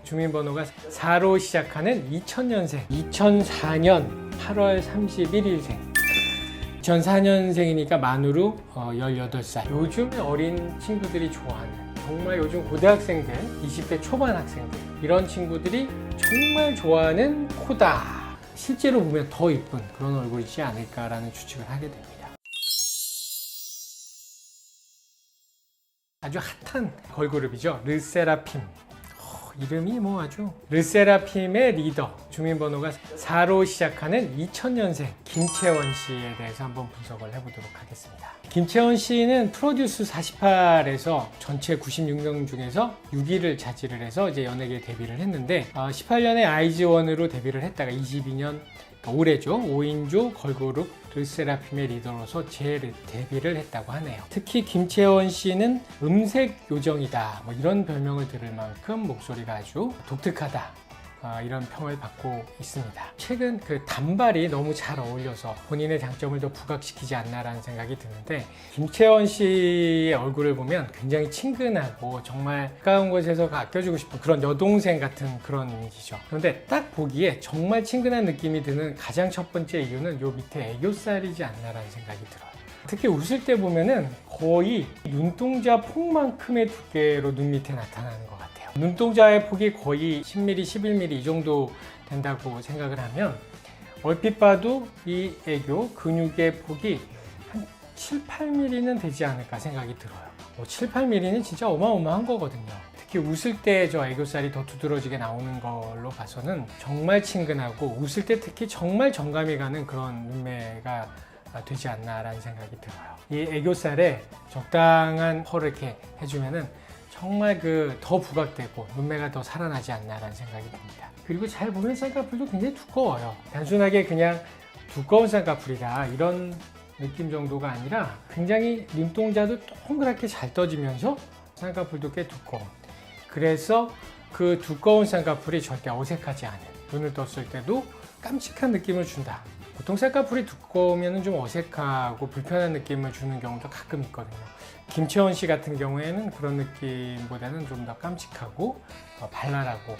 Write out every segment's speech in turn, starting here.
주민번호가 4로 시작하는 2000년생, 2004년 8월 31일생, 2004년생이니까 만으로 18살. 요즘 어린 친구들이 좋아하는, 정말 요즘 고등학생들, 20대 초반 학생들, 이런 친구들이 정말 좋아하는 코다. 실제로 보면 더 이쁜 그런 얼굴이지 않을까라는 추측을 하게 됩니다. 아주 핫한 걸그룹이죠. 르세라핌. 이름이 뭐 아주. 르세라핌의 리더, 주민번호가 4로 시작하는 2000년생 김채원 씨에 대해서 한번 분석을 해보도록 하겠습니다. 김채원 씨는 프로듀스 48에서 전체 96명 중에서 6위를 차지를 해서 이제 연예계에 데뷔를 했는데 18년에 아이즈원으로 데뷔를 했다가 22년 올해죠. 5인조 걸그룹 르세라핌의 리더로서 재데뷔를 했다고 하네요. 특히 김채원 씨는 음색 요정이다, 뭐 이런 별명을 들을 만큼 목소리가 아주 독특하다, 이런 평을 받고 있습니다. 최근 그 단발이 너무 잘 어울려서 본인의 장점을 더 부각시키지 않나라는 생각이 드는데, 김채원 씨의 얼굴을 보면 굉장히 친근하고 정말 가까운 곳에서 아껴주고 싶은 그런 여동생 같은 그런 이미지죠. 그런데 딱 보기에 정말 친근한 느낌이 드는 가장 첫 번째 이유는 요 밑에 애교살이지 않나라는 생각이 들어요. 특히 웃을 때 보면은 거의 눈동자 폭만큼의 두께로 눈 밑에 나타나는 것 같아요. 눈동자의 폭이 거의 10mm, 11mm 이 정도 된다고 생각을 하면 얼핏 봐도 이 애교 근육의 폭이 한 7, 8mm는 되지 않을까 생각이 들어요. 7, 8mm는 진짜 어마어마한 거거든요. 특히 웃을 때 저 애교살이 더 두드러지게 나오는 걸로 봐서는 정말 친근하고, 웃을 때 특히 정말 정감이 가는 그런 눈매가 되지 않나라는 생각이 들어요. 이 애교살에 적당한 펄을 이렇게 해주면은 정말 더 부각되고 눈매가 더 살아나지 않나라는 생각이 듭니다. 그리고 잘 보면 쌍꺼풀도 굉장히 두꺼워요. 단순하게 그냥 두꺼운 쌍꺼풀이다 이런 느낌 정도가 아니라 굉장히 눈동자도 동그랗게 잘 떠지면서 쌍꺼풀도 꽤 두꺼운, 그래서 그 두꺼운 쌍꺼풀이 절대 어색하지 않은, 눈을 떴을 때도 깜찍한 느낌을 준다. 보통 쌍꺼풀이 두꺼우면 좀 어색하고 불편한 느낌을 주는 경우도 가끔 있거든요. 김채원 씨 같은 경우에는 그런 느낌보다는 좀 더 깜찍하고 발랄하고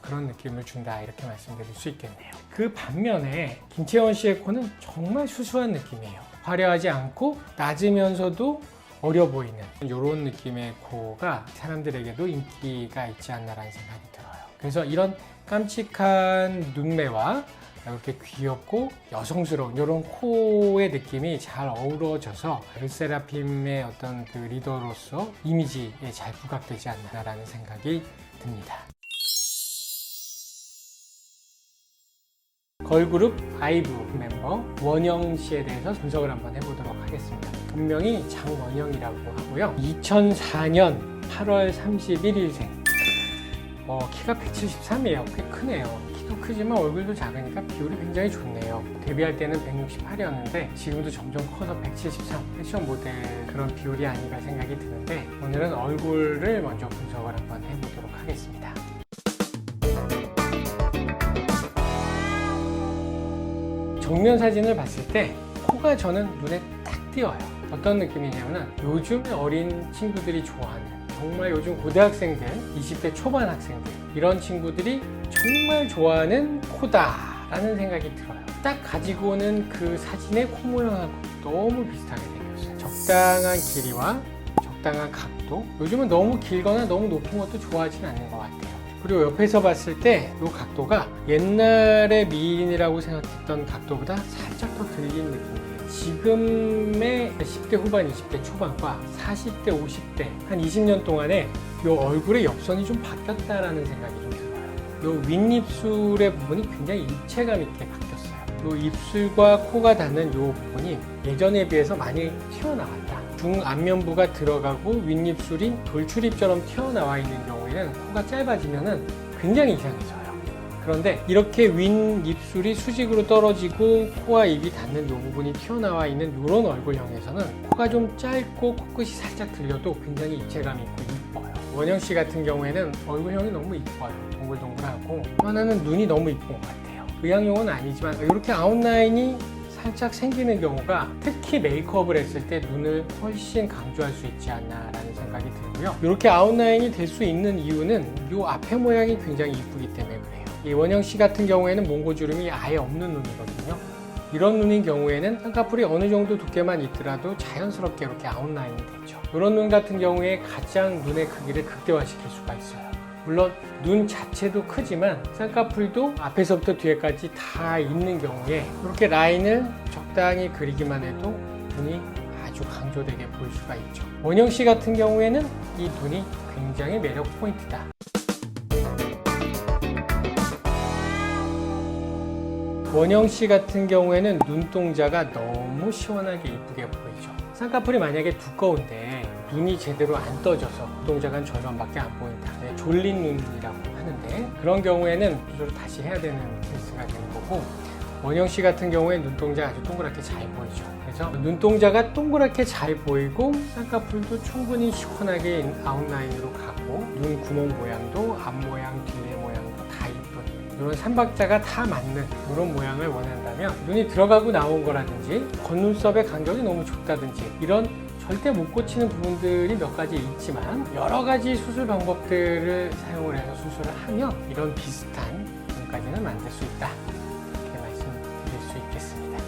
그런 느낌을 준다, 이렇게 말씀드릴 수 있겠네요. 그 반면에 김채원 씨의 코는 정말 수수한 느낌이에요. 화려하지 않고 낮으면서도 어려 보이는 이런 느낌의 코가 사람들에게도 인기가 있지 않나라는 생각이 들어요. 그래서 이런 깜찍한 눈매와 이렇게 귀엽고 여성스러운 이런 코의 느낌이 잘 어우러져서 르세라핌의 어떤 그 리더로서 이미지에 잘 부각되지 않나라는 생각이 듭니다. 걸그룹 아이브 멤버 원영 씨에 대해서 분석을 한번 해보도록 하겠습니다. 본명이 장원영이라고 하고요. 2004년 8월 31일생. 키가 173이에요. 꽤 크네요. 크지만 얼굴도 작으니까 비율이 굉장히 좋네요. 데뷔할 때는 168이었는데 지금도 점점 커서 173, 패션 모델 그런 비율이 아닌가 생각이 드는데, 오늘은 얼굴을 먼저 분석을 한번 해보도록 하겠습니다. 정면 사진을 봤을 때 코가 저는 눈에 딱 띄어요. 어떤 느낌이냐면 요즘 어린 친구들이 좋아하는, 정말 요즘 고등학생들, 20대 초반 학생들, 이런 친구들이 정말 좋아하는 코다라는 생각이 들어요. 딱 가지고 오는 그 사진의 코 모양하고 너무 비슷하게 생겼어요. 적당한 길이와 적당한 각도. 요즘은 너무 길거나 너무 높은 것도 좋아하진 않는 것 같아요. 그리고 옆에서 봤을 때 이 각도가 옛날에 미인이라고 생각했던 각도보다 살짝 더 들린 느낌이에요. 지금의 10대 후반, 20대 초반과 40대, 50대 한 20년 동안에 이 얼굴의 역선이 좀 바뀌었다라는 생각이 좀 들어요. 이 윗입술의 부분이 굉장히 입체감 있게 바뀌었어요. 이 입술과 코가 닿는 이 부분이 예전에 비해서 많이 튀어나왔다. 중안면부가 들어가고 윗입술이 돌출입처럼 튀어나와 있는 경우에는 코가 짧아지면 굉장히 이상해져요. 그런데 이렇게 윗입술이 수직으로 떨어지고 코와 입이 닿는 이 부분이 튀어나와 있는 이런 얼굴형에서는 코가 좀 짧고 코끝이 살짝 들려도 굉장히 입체감이 있고 이뻐요. 원영 씨 같은 경우에는 얼굴형이 너무 이뻐요. 동글동글하고, 하나는 눈이 너무 이쁜 것 같아요. 의학용은 아니지만 이렇게 아웃라인이 살짝 생기는 경우가 특히 메이크업을 했을 때 눈을 훨씬 강조할 수 있지 않나라는 생각이 들고요. 이렇게 아웃라인이 될 수 있는 이유는 이 앞에 모양이 굉장히 이쁘기 때문에 그래요. 이 원영 씨 같은 경우에는 몽고주름이 아예 없는 눈이거든요. 이런 눈인 경우에는 쌍꺼풀이 어느 정도 두께만 있더라도 자연스럽게 이렇게 아웃라인이 되죠. 이런 눈 같은 경우에 가장 눈의 크기를 극대화시킬 수가 있어요. 물론 눈 자체도 크지만 쌍꺼풀도 앞에서부터 뒤에까지 다 있는 경우에 이렇게 라인을 적당히 그리기만 해도 눈이 아주 강조되게 보일 수가 있죠. 원영 씨 같은 경우에는 이 눈이 굉장히 매력 포인트다. 원영 씨 같은 경우에는 눈동자가 너무 시원하게 이쁘게 보이죠. 쌍꺼풀이 만약에 두꺼운데 눈이 제대로 안 떠져서 눈동자가 절반밖에 안 보인다. 졸린 눈이라고 하는데 그런 경우에는 수술을 다시 해야 되는 케이스가 되는 거고, 원영 씨 같은 경우에 눈동자가 아주 동그랗게 잘 보이죠. 그래서 눈동자가 동그랗게 잘 보이고 쌍꺼풀도 충분히 시원하게 아웃라인으로 가고 눈 구멍 모양도 앞 모양, 뒤에 모양도 다 이쁜 이런 삼박자가 다 맞는 이런 모양을 원한다면, 눈이 들어가고 나온 거라든지 겉눈썹의 간격이 너무 좁다든지 이런 절대 못 고치는 부분들이 몇 가지 있지만 여러 가지 수술 방법들을 사용을 해서 수술을 하면 이런 비슷한 눈까지는 만들 수 있다, 이렇게 말씀드릴 수 있겠습니다.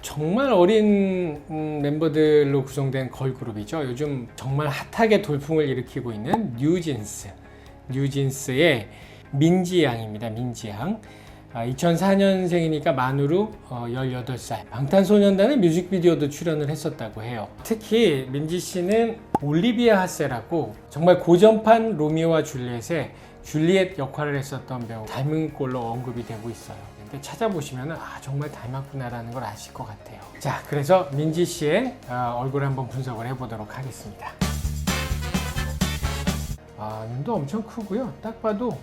정말 어린 멤버들로 구성된 걸그룹이죠. 요즘 정말 핫하게 돌풍을 일으키고 있는 뉴진스. 뉴진스의 민지 양입니다. 민지 양. 2004년생이니까 만으로 18살. 방탄소년단의 뮤직비디오도 출연을 했었다고 해요. 특히 민지 씨는 올리비아 하세라고 정말 고전판 로미오와 줄리엣의 줄리엣 역할을 했었던 배우, 닮은 꼴로 언급이 되고 있어요. 근데 찾아보시면 정말 닮았구나라는 걸 아실 것 같아요. 자, 그래서 민지 씨의 얼굴을 한번 분석을 해보도록 하겠습니다. 눈도 엄청 크고요. 딱 봐도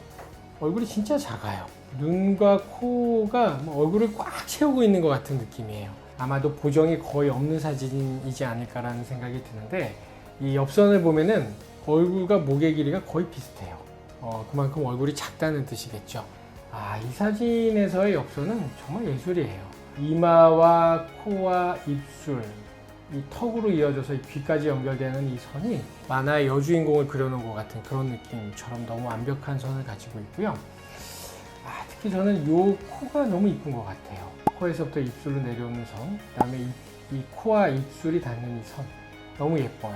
얼굴이 진짜 작아요. 눈과 코가 얼굴을 꽉 채우고 있는 것 같은 느낌이에요. 아마도 보정이 거의 없는 사진이지 않을까라는 생각이 드는데, 이 옆선을 보면은 얼굴과 목의 길이가 거의 비슷해요. 그만큼 얼굴이 작다는 뜻이겠죠. 이 사진에서의 옆선은 정말 예술이에요. 이마와 코와 입술, 이 턱으로 이어져서 귀까지 연결되는 이 선이 만화의 여주인공을 그려놓은 것 같은 그런 느낌처럼 너무 완벽한 선을 가지고 있고요. 특히 저는 이 코가 너무 이쁜 것 같아요. 코에서부터 입술로 내려오는 선, 그 다음에 이 코와 입술이 닿는 이 선, 너무 예뻐요.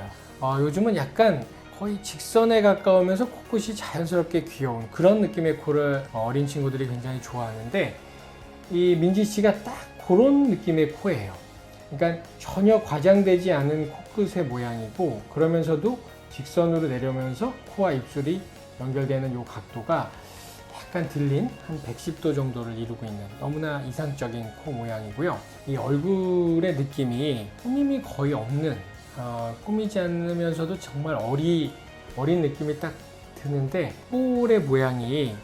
요즘은 약간 거의 직선에 가까우면서 코끝이 자연스럽게 귀여운 그런 느낌의 코를 어린 친구들이 굉장히 좋아하는데, 이 민지 씨가 딱 그런 느낌의 코예요. 그러니까 전혀 과장되지 않은 코끝의 모양이고, 그러면서도 직선으로 내려오면서 코와 입술이 연결되는 이 각도가 약간 들린 한 110도 정도를 이루고 있는 너무나 이상적인 코 모양이고요. 이 얼굴의 느낌이 꾸밈이 거의 없는, 꾸미지 않으면서도 정말 어린 느낌이 딱 드는데, 볼의 모양이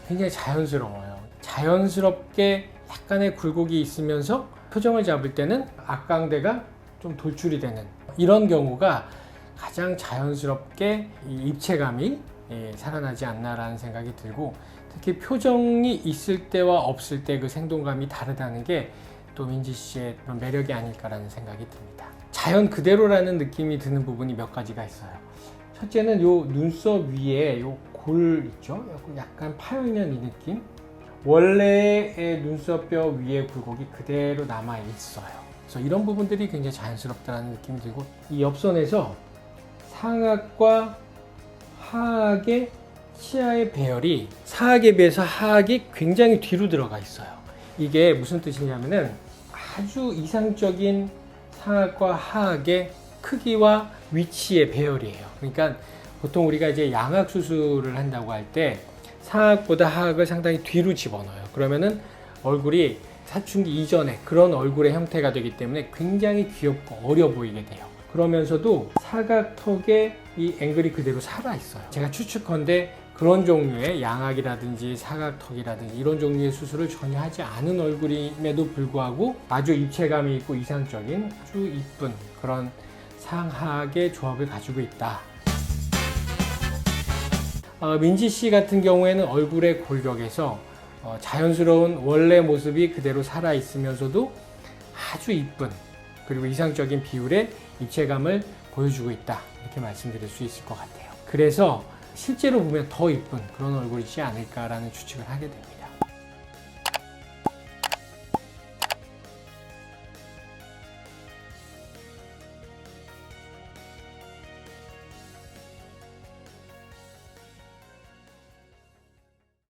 굉장히 자연스러워요. 자연스럽게 약간의 굴곡이 있으면서 표정을 잡을 때는 악광대가 좀 돌출이 되는 이런 경우가 가장 자연스럽게 이 입체감이 살아나지 않나라는 생각이 들고, 특히 표정이 있을 때와 없을 때 그 생동감이 다르다는 게 또 민지 씨의 그런 매력이 아닐까라는 생각이 듭니다. 자연 그대로라는 느낌이 드는 부분이 몇 가지가 있어요. 첫째는 요 눈썹 위에 요 골 있죠? 약간 파여있는 이 느낌? 원래의 눈썹뼈 위에 굴곡이 그대로 남아 있어요. 그래서 이런 부분들이 굉장히 자연스럽다는 느낌이 들고, 이 옆선에서 상악과 하악의 치아의 배열이 상악에 비해서 하악이 굉장히 뒤로 들어가 있어요. 이게 무슨 뜻이냐면은 아주 이상적인 상악과 하악의 크기와 위치의 배열이에요. 그러니까 보통 우리가 이제 양악 수술을 한다고 할 때 상악보다 하악을 상당히 뒤로 집어넣어요. 그러면은 얼굴이 사춘기 이전에 그런 얼굴의 형태가 되기 때문에 굉장히 귀엽고 어려 보이게 돼요. 그러면서도 사각턱에 이 앵글이 그대로 살아있어요. 제가 추측컨대 그런 종류의 양악이라든지 사각턱이라든지 이런 종류의 수술을 전혀 하지 않은 얼굴임에도 불구하고 아주 입체감이 있고 이상적인 아주 이쁜 그런 상하악의 조합을 가지고 있다. 민지 씨 같은 경우에는 얼굴의 골격에서 자연스러운 원래 모습이 그대로 살아있으면서도 아주 이쁜 그리고 이상적인 비율의 입체감을 보여주고 있다 이렇게 말씀드릴 수 있을 것 같아요. 그래서 실제로 보면 더 이쁜 그런 얼굴이지 않을까라는 추측을 하게 됩니다.